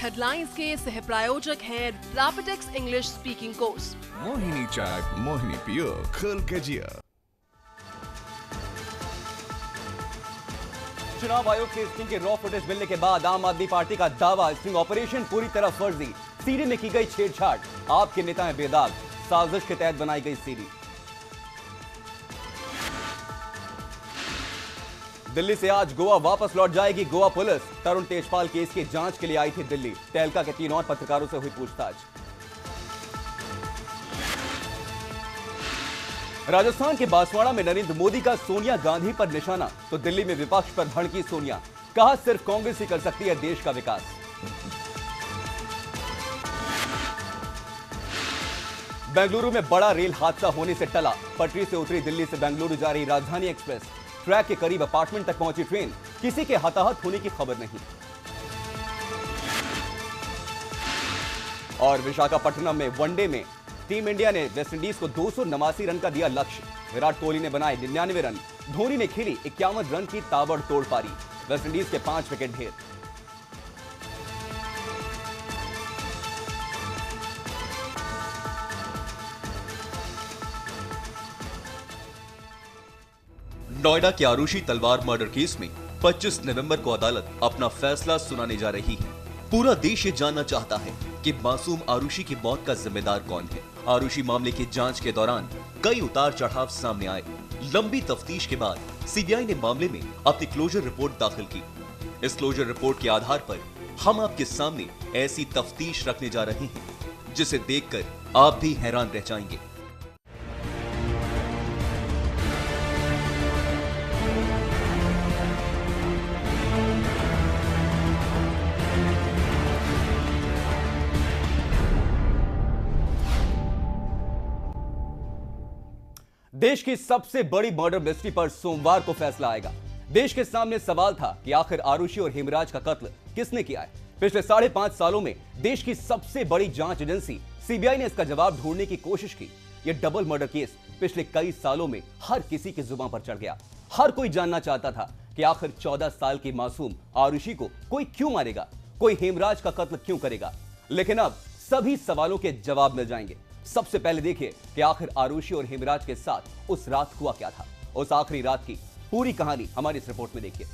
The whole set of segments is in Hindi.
हेडलाइंस के सह प्रायोजक हैं Rapidex English speaking course. Mohini चाय, मोहिनी पियो, खुल के जिया। चुनाव आयोग से स्टिंग के रॉ फुटेज मिलने के बाद आम आदमी पार्टी का दावा, स्टिंग ऑपरेशन पूरी तरह फर्जी, सीडी में की गई छेड़छाड़, आपके नेता हैं बेदाग, साजिश के तहत बनाई गई सीडी। दिल्ली से आज गोवा वापस लौट जाएगी गोवा पुलिस। तरुण तेजपाल केस की जांच के लिए आई थी दिल्ली। तहलका के 3 और पत्रकारों से हुई पूछताछ। राजस्थान के बांसवाड़ा में नरेंद्र मोदी का सोनिया गांधी पर निशाना, तो दिल्ली में विपक्ष पर भड़की सोनिया। कहा सिर्फ कांग्रेस ही कर सकती है देश का विकास। बेंगलुरु में बड़ा रेल हादसा होने से टला। पटरी से उतरी दिल्ली से बेंगलुरु जा रही राजधानी एक्सप्रेस। ट्रैक के करीब अपार्टमेंट तक पहुंची ट्रेन, किसी के हताहत होने की खबर नहीं। और विशाखापट्टनम में वनडे में टीम इंडिया ने वेस्टइंडीज को 289 रन का दिया लक्ष्य। विराट कोहली ने बनाए 99 रन, धोनी ने खेली 51 रन की ताबड़तोड़ पारी। वेस्टइंडीज के 5 विकेट ढेर। नोएडा के आरुषि तलवार मर्डर केस में 25 नवंबर को अदालत अपना फैसला सुनाने जा रही है। पूरा देश ये जानना चाहता है कि मासूम आरुषि की मौत का जिम्मेदार कौन है। आरुषि मामले की जांच के दौरान कई उतार चढ़ाव सामने आए। लंबी तफ्तीश के बाद सीबीआई ने मामले में अपनी क्लोजर रिपोर्ट दाखिल की। इस क्लोजर रिपोर्ट के आधार पर हम आपके सामने ऐसी तफ्तीश रखने जा रहे हैं जिसे देखकर आप भी हैरान रह जाएंगे। देश की सबसे बड़ी मर्डर मिस्ट्री पर सोमवार को फैसला आएगा। देश के सामने सवाल था कि आखिर आरुषि और हेमराज का कत्ल किसने किया है। पिछले 5.5 सालों में देश की सबसे बड़ी जांच एजेंसी सीबीआई ने इसका जवाब ढूंढने की कोशिश की। यह डबल मर्डर केस पिछले कई सालों में हर किसी की जुबान पर चढ़ गया। हर कोई जानना चाहता था कि आखिर 14 साल की मासूम आरुषि को कोई क्यों मारेगा, कोई हेमराज का कत्ल क्यों करेगा। लेकिन अब सभी सवालों के जवाब मिल जाएंगे। सबसे पहले देखिए कि आखिर आरुषि और हेमराज के साथ उस रात हुआ क्या था। उस आखिरी रात की पूरी कहानी हमारी इस रिपोर्ट में देखिए।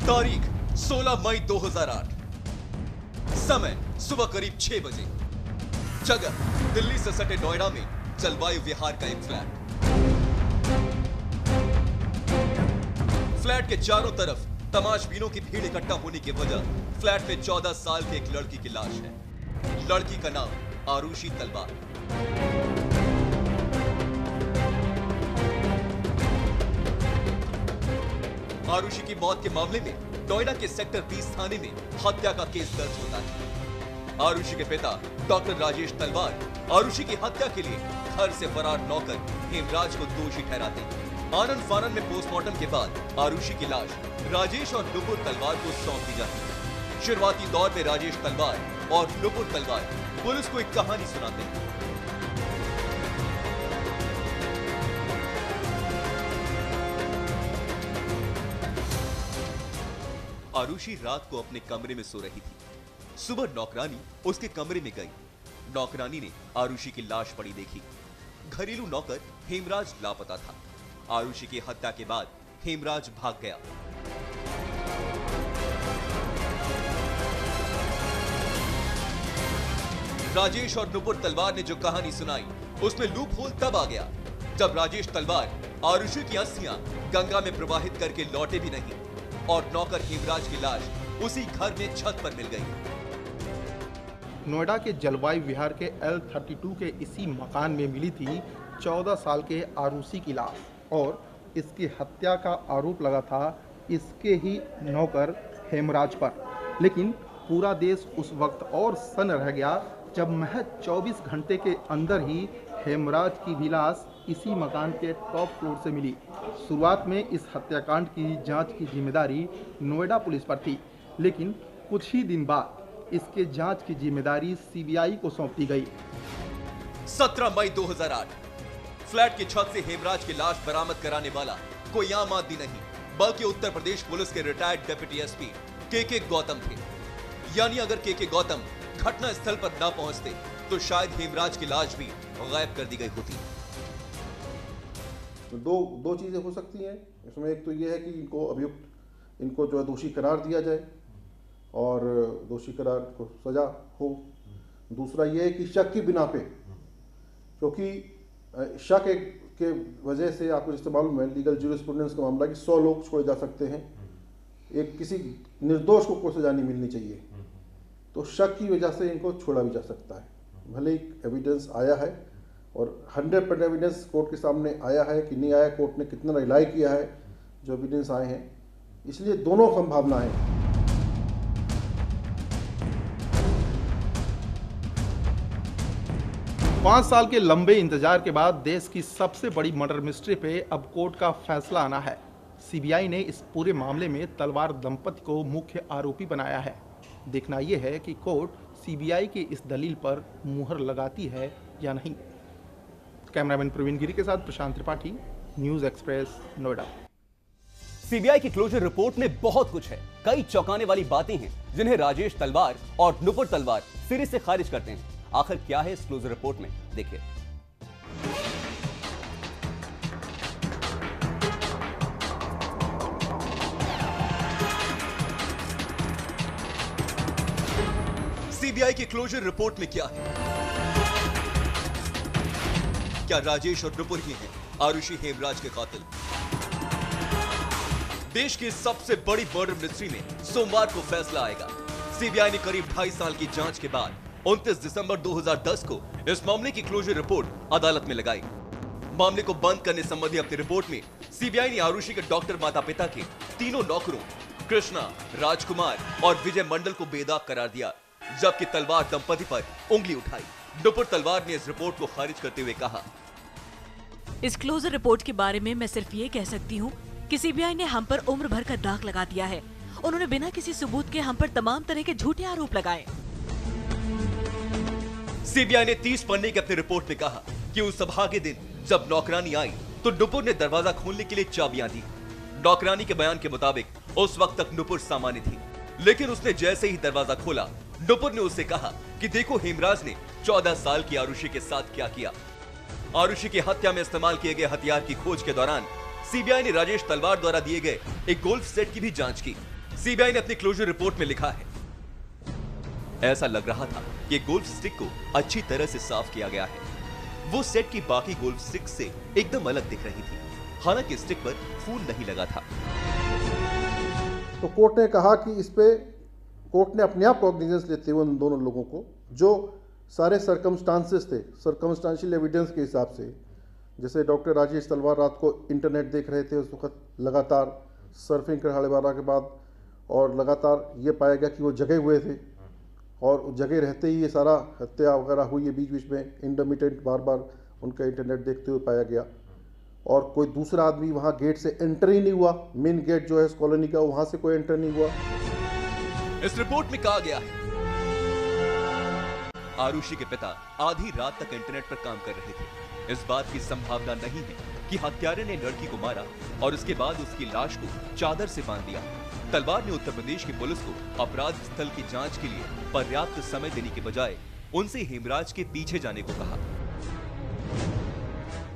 तारीख 16 मई 2008, समय सुबह करीब 6 बजे। जगह दिल्ली से सटे नोएडा में जलवायु विहार का एक फ्लैट के चारों तरफ तमाशबीनों की भीड़ इकट्ठा होने की वजह फ्लैट में 14 साल की एक लड़की की लाश है। लड़की का नाम आरुषि तलवार। आरुषि की मौत के मामले में नोएडा के सेक्टर 20 थाने में हत्या का केस दर्ज होता है। आरुषि के पिता डॉक्टर राजेश तलवार आरुषि की हत्या के लिए घर से फरार नौकर हेमराज को दोषी ठहराते हैं। आनंद फानन में पोस्टमार्टम के बाद आरुषि की लाश राजेश और नुपुर तलवार को सौंप दी जाती है। शुरुआती दौर में राजेश तलवार और नुपुर तलवार पुलिस को एक कहानी सुनाते हैं। आरुषि रात को अपने कमरे में सो रही थी। सुबह नौकरानी उसके कमरे में गई। नौकरानी ने आरुषि की लाश पड़ी देखी। घरेलू नौकर हेमराज लापता था। आरुषि की हत्या के बाद हेमराज भाग गया। राजेश और नुपुर तलवार ने जो कहानी सुनाई उसमें लूप होल तब आ गया जब राजेश तलवार आरुषि की अस्थियां गंगा में प्रवाहित करके लौटे भी नहीं और नौकर हेमराज की लाश उसी घर में छत पर मिल गई। नोएडा के जलवायु विहार के L32 के इसी मकान में मिली थी 14 साल के आरुषि की लाश और इसकी हत्या का आरोप लगा था इसके ही नौकर हेमराज पर। लेकिन पूरा देश उस वक्त और सन्न रह गया जब महज 24 घंटे के अंदर ही हेमराज की भी लाश इसी मकान के टॉप फ्लोर से मिली। शुरुआत में इस हत्याकांड की जांच की जिम्मेदारी नोएडा पुलिस पर थी, लेकिन कुछ ही दिन बाद इसके जांच की जिम्मेदारी सीबीआई को सौंप दी गई। 17 मई 2008 फ्लैट की छत से हेमराज की लाश बरामद कराने वाला कोई आम आदमी नहीं, बल्कि उत्तर प्रदेश पुलिस के रिटायर्ड डिप्टी एसपी के गौतम थे। यानी अगर के गौतम घटना स्थल पर न पहुंचते तो शायद हेमराज की लाश भी गायब कर दी गई होती। दो चीजें हो सकती हैं इसमें। एक तो यह है कि इनको अभियुक्त, इनको जो है दोषी करार दिया जाए और दोषी करार को सजा हो। दूसरा यह है कि शक की बिना पे, क्योंकि शक के वजह से आपको जिससे मालूम है लीगल ज्यूरिस्प्रूडेंस का मामला कि 100 लोग छोड़े जा सकते हैं, एक किसी निर्दोष को कोई सजा नहीं मिलनी चाहिए। तो शक की वजह से इनको छोड़ा भी जा सकता है। भले ही एविडेंस आया है और 100% एविडेंस कोर्ट के सामने आया है कि नहीं आया, कोर्ट ने कितना रिलाई किया है जो एविडेंस आए हैं, इसलिए दोनों संभावनाएं हैं। 5 साल के लंबे इंतजार के बाद देश की सबसे बड़ी मर्डर मिस्ट्री पे अब कोर्ट का फैसला आना है। सीबीआई ने इस पूरे मामले में तलवार दंपति को मुख्य आरोपी बनाया है। देखना यह है कि कोर्ट सीबीआई की इस दलील पर मुहर लगाती है या नहीं। कैमरामैन प्रवीण गिरी के साथ Prashant Tripathi, news express, Noida. CBI की क्लोजर रिपोर्ट में बहुत कुछ है। कई चौंकाने वाली बातें हैं जिन्हें राजेश तलवार और नुपुर तलवार सिरे से खारिज करते हैं। आखिर क्या है इस क्लोजर रिपोर्ट में, देखिए। सीबीआई की क्लोजर रिपोर्ट में क्या है? क्या राजेश और नुपुर ही हैं आरुषि हेमराज के कातिल? देश की सबसे बड़ी मर्डर मिस्ट्री में सोमवार को फैसला आएगा। सीबीआई ने करीब 2.5 साल की जांच के बाद 29 दिसंबर 2010 को इस मामले की क्लोजर रिपोर्ट अदालत में लगाई। मामले को बंद करने संबंधी अपनी रिपोर्ट में सीबीआई ने आरुषि के डॉक्टर माता पिता के तीनों नौकरों कृष्णा, राजकुमार और विजय मंडल को बेदाग करार दिया, जबकि तलवार दंपति पर उंगली उठाई। नुपुर तलवार ने इस रिपोर्ट को खारिज करते हुए कहा, इस क्लोजर रिपोर्ट के बारे में मैं सिर्फ ये कह सकती हूँ कि सीबीआई ने हम पर उम्र भर का दाग लगा दिया है। उन्होंने बिना किसी सबूत के हम पर तमाम तरह के झूठे आरोप लगाए। सीबीआई ने 30 पन्ने की अपनी रिपोर्ट में कहा कि उस सभा के दिन जब नौकरानी आई तो नुपुर ने दरवाजा खोलने के लिए चाबियां दी। नौकरानी के बयान के मुताबिक उस वक्त तक नुपुर सामान्य थी, लेकिन उसने जैसे ही दरवाजा खोला नुपुर ने उससे कहा कि देखो हेमराज ने 14 साल की आरुषि के साथ क्या किया। आरुषि की हत्या में इस्तेमाल किए गए हथियार की खोज के दौरान सीबीआई ने राजेश तलवार द्वारा दिए गए एक गोल्फ सेट की भी जांच की। सीबीआई ने अपनी क्लोजर रिपोर्ट में लिखा है, ऐसा लग रहा था कि गोल्फ स्टिक को अच्छी तरह से साफ किया गया है। वो सेट की बाकी गोल्फ स्टिक से एकदम अलग दिख रही थी, हालांकि स्टिक पर फूल नहीं लगा था। तो कोर्ट ने कहा कि इस पे कोर्ट ने अपने आप कॉग्निजेंस लेते हुए उन दोनों लोगों को, जो सारे सर्कमस्टांसेस थे, सर्कमस्टांशियल एविडेंस के हिसाब से, जैसे डॉक्टर राजेश तलवार रात को इंटरनेट देख रहे थे उस वक्त लगातार सर्फिंग कर 12:30 के बाद, और लगातार ये पाया गया कि वो जगे हुए थे और जगे रहते ही ये सारा हत्या वगैरह हुई है। बीच बीच में इंटरमिटेंट बार बार उनका इंटरनेट देखते हुए पाया गया। और कोई दूसरा आदमी वहाँ गेट से एंटर ही नहीं हुआ, मेन गेट जो है इस कॉलोनी का, वहाँ से कोई एंटर नहीं हुआ। इस रिपोर्ट में कहा गया है आरुषि के पिता आधी रात तक इंटरनेट पर काम कर रहे थे। इस बात की संभावना नहीं है कि हत्यारे ने लड़की को मारा और उसके बाद उसकी लाश को चादर से बांध दिया। तलवार ने उत्तर प्रदेश की पुलिस को अपराध स्थल की जांच के लिए पर्याप्त समय देने के बजाय उनसे हेमराज के पीछे जाने को कहा।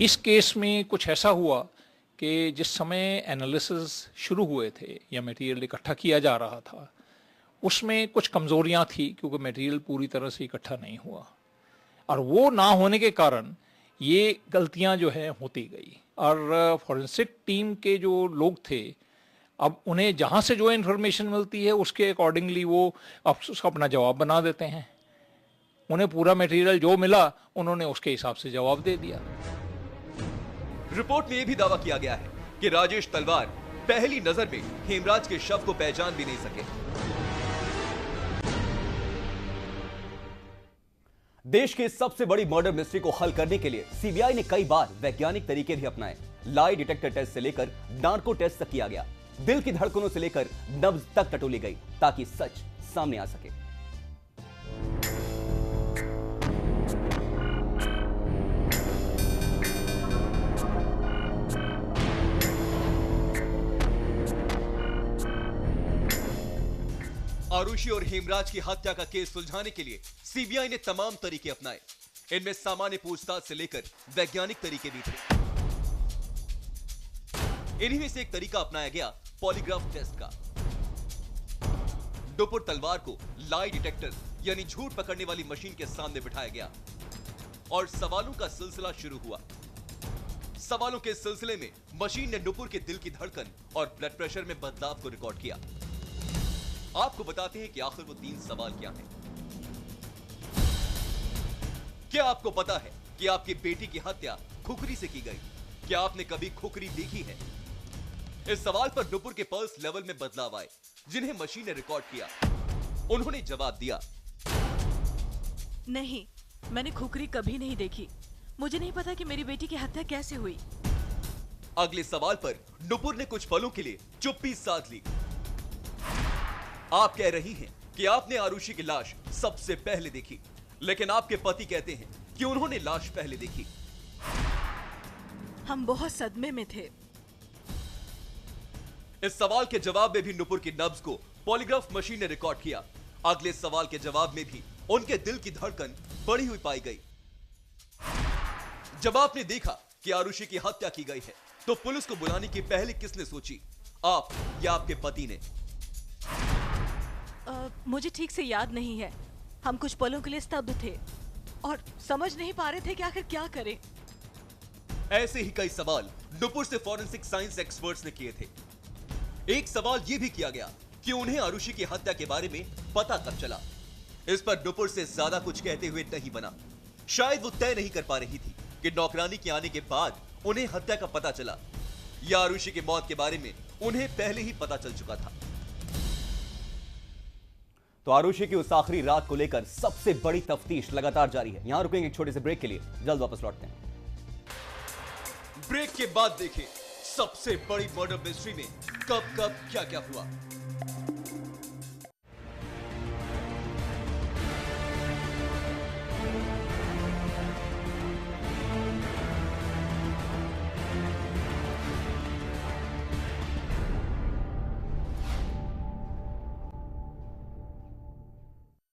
इस केस में कुछ ऐसा हुआ कि जिस समय एनालिसिस शुरू हुए थे या मटेरियल इकट्ठा किया जा रहा था, उसमें कुछ कमजोरियां थी, क्योंकि मटेरियल पूरी तरह से इकट्ठा नहीं हुआ, और वो ना होने के कारण ये गलतियां जो है होती गई। और फॉरेंसिक टीम के जो लोग थे, अब उन्हें जहां से जो इन्फॉर्मेशन मिलती है उसके अकॉर्डिंगली वो उसका अपना जवाब बना देते हैं। उन्हें पूरा मटेरियल जो मिला उन्होंने उसके हिसाब से जवाब दे दिया। रिपोर्ट में यह भी दावा किया गया है कि राजेश तलवार पहली नजर में हेमराज के शव को पहचान भी नहीं सके। देश की सबसे बड़ी मर्डर मिस्ट्री को हल करने के लिए सीबीआई ने कई बार वैज्ञानिक तरीके भी अपनाए। लाई डिटेक्टर टेस्ट से लेकर नार्को टेस्ट तक किया गया। दिल की धड़कनों से लेकर नब्ज तक टटोली गई ताकि सच सामने आ सके। आरुषि और हेमराज की हत्या का केस सुलझाने के लिए सीबीआई ने तमाम तरीके अपनाए। इनमें सामान्य पूछताछ से लेकर वैज्ञानिक तरीके भी थे। इन्हीं में से एक तरीका अपनाया गया पॉलीग्राफ टेस्ट का। नुपुर तलवार को लाई डिटेक्टर यानी झूठ पकड़ने वाली मशीन के सामने बिठाया गया और सवालों का सिलसिला शुरू हुआ। सवालों के सिलसिले में मशीन ने नुपुर के दिल की धड़कन और ब्लड प्रेशर में बदलाव को रिकॉर्ड किया। आपको बताते हैं कि आखिर वो 3 सवाल क्या हैं। क्या आपको पता है कि आपकी बेटी की हत्या खुखरी से की गई? क्या आपने कभी खुखरी देखी है? इस सवाल पर नुपुर के पल्स लेवल में बदलाव आए, जिन्हें मशीन ने रिकॉर्ड किया। उन्होंने जवाब दिया, नहीं, मैंने खुखरी कभी नहीं देखी। मुझे नहीं पता कि मेरी बेटी की हत्या कैसे हुई। अगले सवाल पर नुपुर ने कुछ पलों के लिए चुप्पी साध ली। आप कह रही हैं कि आपने आरुषि की लाश सबसे पहले देखी, लेकिन आपके पति कहते हैं कि उन्होंने लाश पहले देखी। हम बहुत सदमे में थे। इस सवाल के जवाब में भी नुपुर की नब्ज को पॉलीग्राफ मशीन ने रिकॉर्ड किया। अगले सवाल के जवाब में भी उनके दिल की धड़कन बढ़ी हुई पाई गई। जब आपने देखा कि आरुषि की हत्या की गई है, तो पुलिस को बुलाने की पहले किसने सोची, आप या आपके पति ने? मुझे ठीक से याद नहीं है। हम कुछ पलों के लिए स्तब्ध थे और समझ नहीं पा रहे थे कि आखिर क्या करें। ऐसे ही कई सवाल नुपुर से फॉरेंसिक साइंस एक्सपर्ट्स ने किए थे। एक सवाल यह भी किया गया कि उन्हें आरुषि की हत्या के बारे में पता कब चला। इस पर नुपुर से ज्यादा कुछ कहते हुए नहीं बना। शायद वो तय नहीं कर पा रही थी कि नौकरानी के आने के बाद उन्हें हत्या का पता चला या आरुषि की मौत के बारे में उन्हें पहले ही पता चल चुका था। तो आरुषि की उस आखिरी रात को लेकर सबसे बड़ी तफ्तीश लगातार जारी है। यहां रुकेंगे एक छोटे से ब्रेक के लिए, जल्द वापस लौटते हैं। ब्रेक के बाद देखें सबसे बड़ी मर्डर मिस्ट्री में कब क्या हुआ।